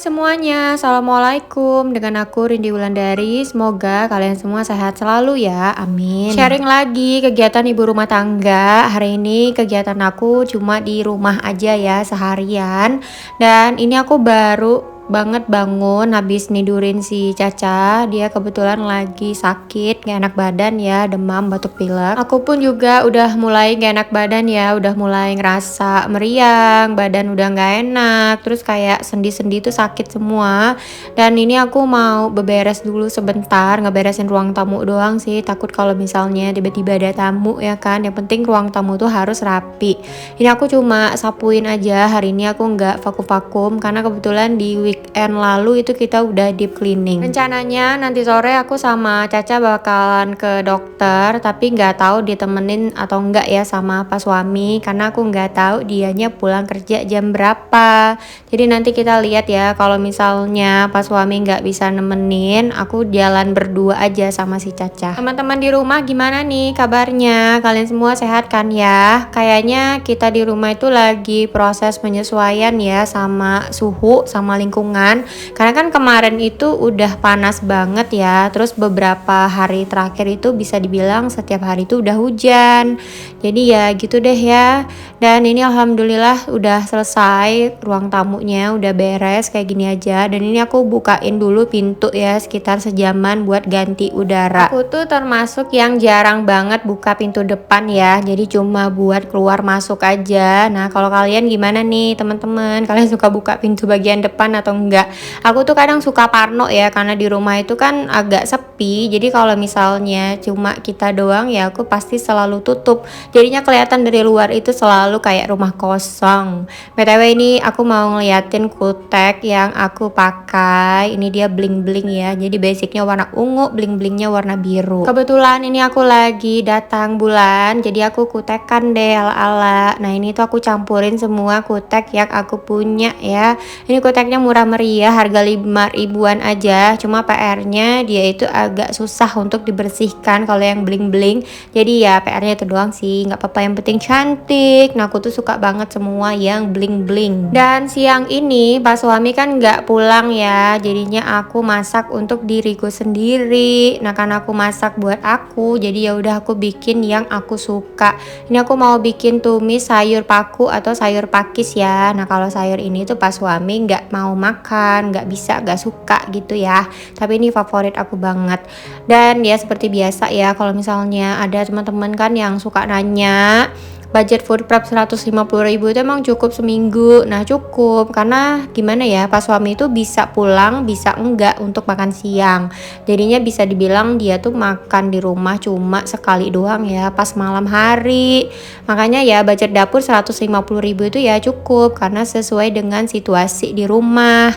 Semuanya, Assalamualaikum. Dengan aku Rindi Wulandari. Semoga kalian semua sehat selalu ya, amin. Sharing lagi kegiatan ibu rumah tangga. Hari ini kegiatan aku cuma di rumah aja ya, seharian. Dan ini aku baru banget bangun habis nidurin si Caca. Dia kebetulan lagi sakit, gak enak badan ya, demam, batuk pilek. Aku pun juga udah mulai gak enak badan ya, udah mulai ngerasa meriang, badan udah gak enak, terus kayak sendi-sendi tuh sakit semua. Dan ini aku mau beberes dulu sebentar, ngeberesin ruang tamu doang sih, takut kalau misalnya tiba-tiba ada tamu ya kan. Yang penting ruang tamu tuh harus rapi. Ini aku cuma sapuin aja, hari ini aku nggak vakum-vakum karena kebetulan di weekend lalu itu kita udah deep cleaning. Rencananya nanti sore aku sama Caca bakalan ke dokter, tapi nggak tahu ditemenin atau enggak ya sama Pak suami, karena aku nggak tahu dianya pulang kerja jam berapa. Jadi nanti kita lihat ya, kalau misalnya Pak suami nggak bisa nemenin, aku jalan berdua aja sama si Caca. Teman-teman di rumah gimana nih kabarnya? Kalian semua sehat kan ya? Kayaknya kita di rumah itu lagi proses penyesuaian ya sama suhu, sama lingkungan. Karena kan kemarin itu udah panas banget ya. Terus beberapa hari terakhir itu bisa dibilang setiap hari itu udah hujan. Jadi ya gitu deh ya. Dan ini alhamdulillah udah selesai, ruang tamunya udah beres kayak gini aja. Dan ini aku bukain dulu pintu ya, sekitar sejaman buat ganti udara. Aku tuh termasuk yang jarang banget buka pintu depan ya, jadi cuma buat keluar masuk aja. Nah kalau kalian gimana nih teman-teman, kalian suka buka pintu bagian depan atau enggak? Aku tuh kadang suka parno ya, karena di rumah itu kan agak sepi, jadi kalau misalnya cuma kita doang ya aku pasti selalu tutup, jadinya kelihatan dari luar itu selalu kayak rumah kosong. BTW ini aku mau ngeliatin kutek yang aku pakai, ini dia bling-bling ya, jadi basicnya warna ungu, bling-blingnya warna biru. Kebetulan ini aku lagi datang bulan, jadi aku kutekan deh ala-ala. Nah ini tuh aku campurin semua kutek yang aku punya ya. Ini kuteknya murah meriah, harga 5 ribuan aja. Cuma PR-nya dia itu agak susah untuk dibersihkan kalau yang bling-bling. Jadi ya PR-nya itu doang sih, nggak apa-apa, yang penting cantik. Nah aku tuh suka banget semua yang bling-bling. Dan siang ini Pak suami kan nggak pulang ya, jadinya aku masak untuk diriku sendiri. Nah karena aku masak buat aku, jadi ya udah aku bikin yang aku suka. Ini aku mau bikin tumis sayur paku atau sayur pakis ya. Nah kalau sayur ini tuh Pak suami nggak mau makan, nggak bisa, nggak suka gitu ya. Tapi ini favorit aku banget. Dan ya seperti biasa ya, kalau misalnya ada teman-teman kan yang suka nanya, budget food prep 150.000 itu emang cukup seminggu? Nah cukup, karena gimana ya, pas suami itu bisa pulang bisa enggak untuk makan siang, jadinya bisa dibilang dia tuh makan di rumah cuma sekali doang ya, pas malam hari. Makanya ya budget dapur 150.000 itu ya cukup, karena sesuai dengan situasi di rumah.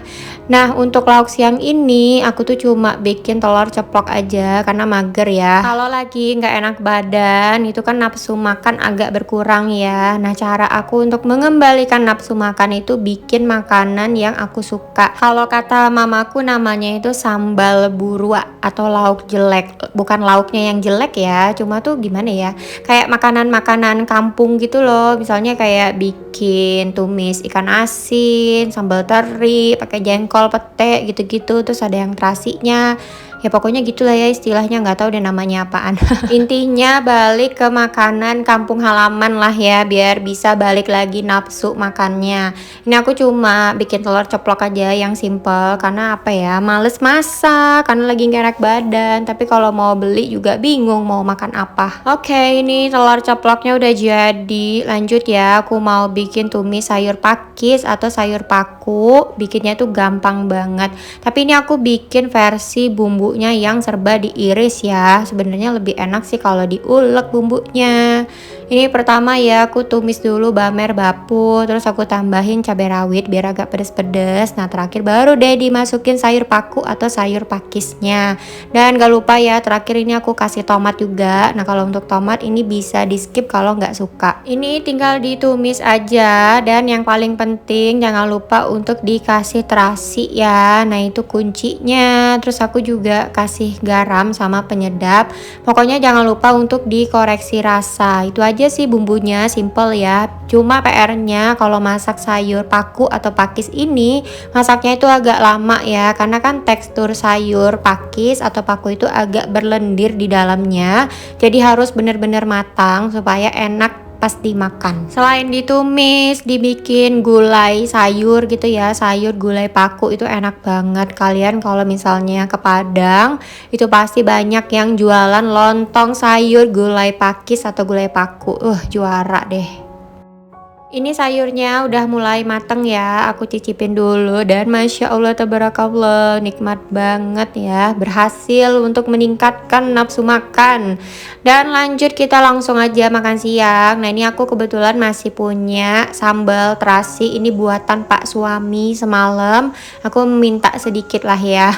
Nah untuk lauk siang ini aku tuh cuma bikin telur ceplok aja karena mager ya. Kalau lagi nggak enak badan itu kan nafsu makan agak berkurang ya. Nah cara aku untuk mengembalikan nafsu makan itu bikin makanan yang aku suka. Kalau kata mamaku namanya itu sambal burua atau lauk jelek. Bukan lauknya yang jelek ya, cuma tuh gimana ya, kayak makanan-makanan kampung gitu loh. Misalnya kayak bikin tumis ikan asin, sambal teri, pakai jengkol, pete gitu-gitu. Terus ada yang terasinya. Ya pokoknya gitulah ya istilahnya, nggak tahu deh namanya apaan. Intinya balik ke makanan kampung halaman lah ya, biar bisa balik lagi nafsu makannya. Ini aku cuma bikin telur ceplok aja yang simple, karena apa ya, males masak karena lagi gak enak badan. Tapi kalau mau beli juga bingung mau makan apa. Oke, ini telur ceploknya udah jadi. Lanjut ya, aku mau bikin tumis sayur pakis atau sayur paku. Bikinnya tuh gampang banget, tapi ini aku bikin versi bumbunya yang serba diiris ya. Sebenarnya lebih enak sih kalau diulek bumbunya. Ini pertama ya aku tumis dulu bamer bapu, terus aku tambahin cabai rawit biar agak pedes-pedes. Nah terakhir baru deh dimasukin sayur paku atau sayur pakisnya. Dan gak lupa ya, terakhir ini aku kasih tomat juga. Nah kalau untuk tomat ini bisa di skip kalau nggak suka. Ini tinggal ditumis aja, dan yang paling penting jangan lupa untuk dikasih terasi ya. Nah itu kuncinya. Terus aku juga juga kasih garam sama penyedap. Pokoknya jangan lupa untuk dikoreksi rasa. Itu aja sih bumbunya, simple ya. Cuma PR-nya kalau masak sayur paku atau pakis ini masaknya itu agak lama ya, karena kan tekstur sayur pakis atau paku itu agak berlendir di dalamnya. Jadi harus benar-benar matang supaya enak pas dimakan. Selain ditumis, dibikin gulai sayur gitu ya, sayur gulai paku itu enak banget. Kalian kalau misalnya ke Padang itu pasti banyak yang jualan lontong sayur gulai pakis atau gulai paku. Juara deh. Ini sayurnya udah mulai mateng ya, aku cicipin dulu dan Masya Allah tabarakallah, nikmat banget ya, berhasil untuk meningkatkan nafsu makan. Dan lanjut kita langsung aja makan siang. Nah ini aku kebetulan masih punya sambal terasi, ini buatan Pak suami semalam, aku minta sedikit lah ya.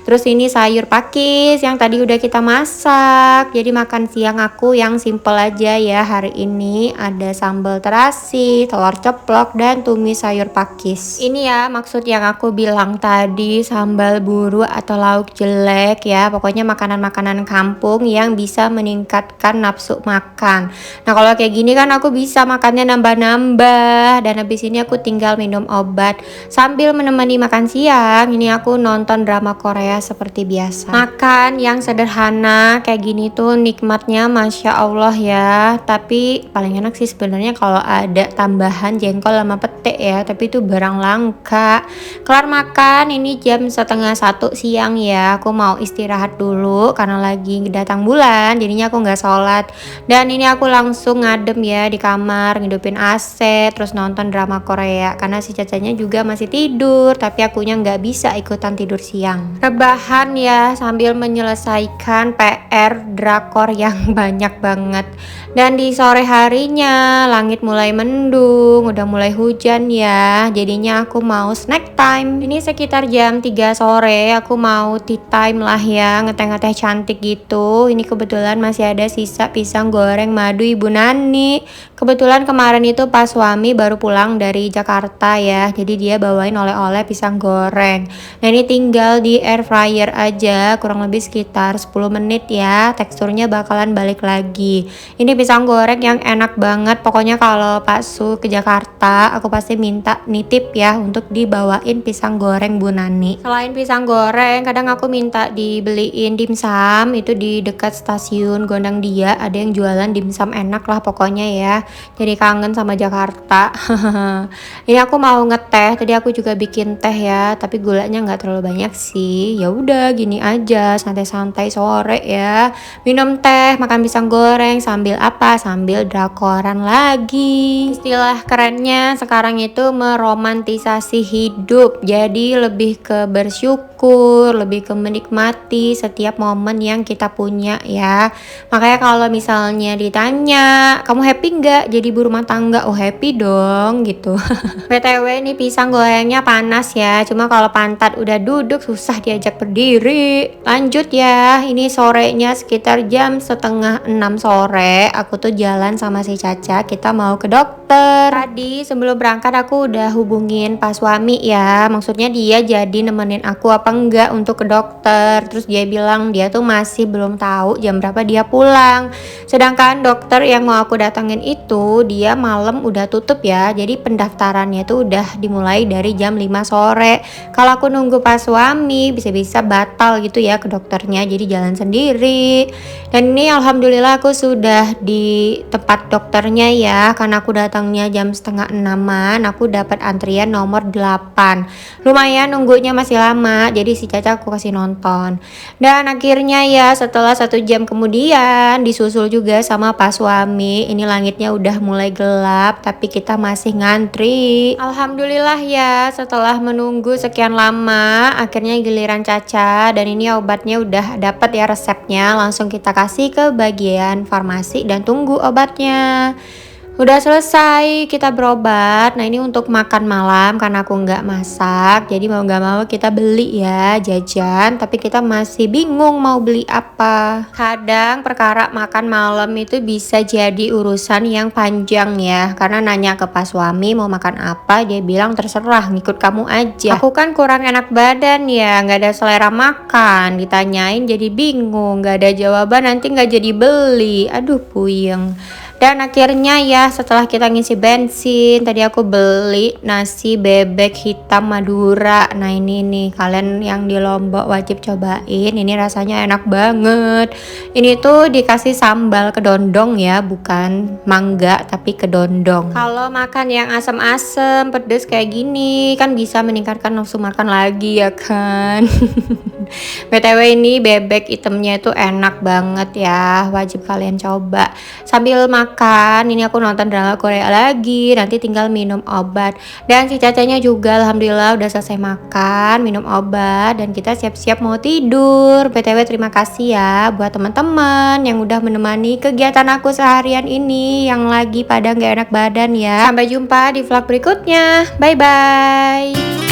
Terus ini sayur pakis yang tadi udah kita masak, jadi makan siang aku yang simple aja ya hari ini, ada sambal terasi, telur ceplok, dan tumis sayur pakis. Ini ya maksud yang aku bilang tadi, sambal buru atau lauk jelek ya, pokoknya makanan-makanan kampung yang bisa meningkatkan nafsu makan. Nah kalau kayak gini kan aku bisa makannya nambah-nambah, dan habis ini aku tinggal minum obat sambil menemani makan siang. Ini aku nonton drama Korea seperti biasa. Makan yang sederhana kayak gini tuh nikmatnya Masya Allah ya, tapi paling enak sih sebenarnya kalau ada tambahan jengkol sama pete ya, tapi itu barang langka. Kelar makan ini jam 12:30 siang ya, aku mau istirahat dulu karena lagi datang bulan, jadinya aku nggak sholat. Dan ini aku langsung ngadem ya di kamar, ngidupin AC, terus nonton drama Korea karena si cacanya juga masih tidur, tapi akunya nggak bisa ikutan tidur siang. Rebahan ya sambil menyelesaikan PR drakor yang banyak banget. Dan di sore harinya langit mulai mendung, udah mulai hujan ya, jadinya aku mau snack time. Ini sekitar jam 3 sore, aku mau tea time lah ya, ngeteh-ngeteh cantik gitu. Ini kebetulan masih ada sisa pisang goreng madu Ibu Nani. Kebetulan kemarin itu pas suami baru pulang dari Jakarta ya, jadi dia bawain oleh-oleh pisang goreng. Nah ini tinggal di air fryer aja, kurang lebih sekitar 10 menit ya, teksturnya bakalan balik lagi. Ini pisang goreng yang enak banget, pokoknya kalau Pak Su ke Jakarta aku pasti minta nitip ya untuk dibawain pisang goreng Bu Nani. Selain pisang goreng, kadang aku minta dibeliin dimsum, itu di dekat stasiun Gondang Dia ada yang jualan dimsum enak lah pokoknya ya, jadi kangen sama Jakarta. Ini aku mau ngeteh, tadi aku juga bikin teh ya, tapi gulanya nggak terlalu banyak sih. Ya udah gini aja, santai-santai sore ya, minum teh, makan pisang goreng sambil apa? Sambil drakoran lagi. Istilah kerennya sekarang itu meromantisasi hidup. Jadi lebih ke bersyukur, lebih ke menikmati setiap momen yang kita punya ya. Makanya kalau misalnya ditanya, kamu happy nggak jadi ibu rumah tangga? Oh happy dong gitu. BTW ini pisang gorengnya panas ya, cuma kalau pantat udah duduk susah diajak berdiri. Lanjut ya, ini sorenya sekitar jam 5:30 sore, aku tuh jalan sama si Caca, kita mau ke dokter. Tadi sebelum berangkat aku udah hubungin Pak suami ya, maksudnya dia jadi nemenin aku apa enggak untuk ke dokter. Terus dia bilang dia tuh masih belum tahu jam berapa dia pulang, sedangkan dokter yang mau aku datengin itu dia malam udah tutup ya, jadi pendaftarannya tuh udah dimulai dari jam 5 sore. Kalau aku nunggu Pak suami bisa-bisa batal gitu ya ke dokternya, jadi jalan sendiri. Dan ini alhamdulillah aku sudah di tempat dokternya ya, karena aku datangnya jam 5:30-an, aku dapat antrian nomor 8. Lumayan nunggunya masih lama, jadi si Caca aku kasih nonton. Dan akhirnya ya setelah 1 jam kemudian disusul juga sama Pak suami. Ini langitnya udah mulai gelap, tapi kita masih ngantri. Alhamdulillah ya, setelah menunggu sekian lama, akhirnya giliran Caca, dan ini obatnya udah dapat ya resepnya, langsung kita kasih ke bagian farmasi dan tunggu obatnya. Udah selesai kita berobat. Nah ini untuk makan malam karena aku nggak masak. Jadi mau nggak mau kita beli ya jajan. Tapi kita masih bingung mau beli apa. Kadang perkara makan malam itu bisa jadi urusan yang panjang ya. Karena nanya ke pas suami mau makan apa, dia bilang terserah ngikut kamu aja. Aku kan kurang enak badan ya, nggak ada selera makan. Ditanyain jadi bingung, nggak ada jawaban nanti nggak jadi beli. Aduh puyeng. Dan akhirnya ya setelah kita ngisi bensin, tadi aku beli nasi bebek hitam Madura. Nah ini nih kalian yang di Lombok wajib cobain, ini rasanya enak banget. Ini tuh dikasih sambal kedondong ya, bukan mangga tapi kedondong. Kalau makan yang asam-asam pedes kayak gini kan bisa meningkatkan nafsu makan lagi ya kan. BTW ini bebek hitamnya itu enak banget ya, wajib kalian coba. Sambil makan, ini aku nonton drama Korea lagi, nanti tinggal minum obat. Dan si Cacanya juga alhamdulillah udah selesai makan, minum obat, dan kita siap-siap mau tidur. BTW terima kasih ya buat teman-teman yang udah menemani kegiatan aku seharian ini yang lagi pada nggak enak badan ya. Sampai jumpa di vlog berikutnya. Bye bye.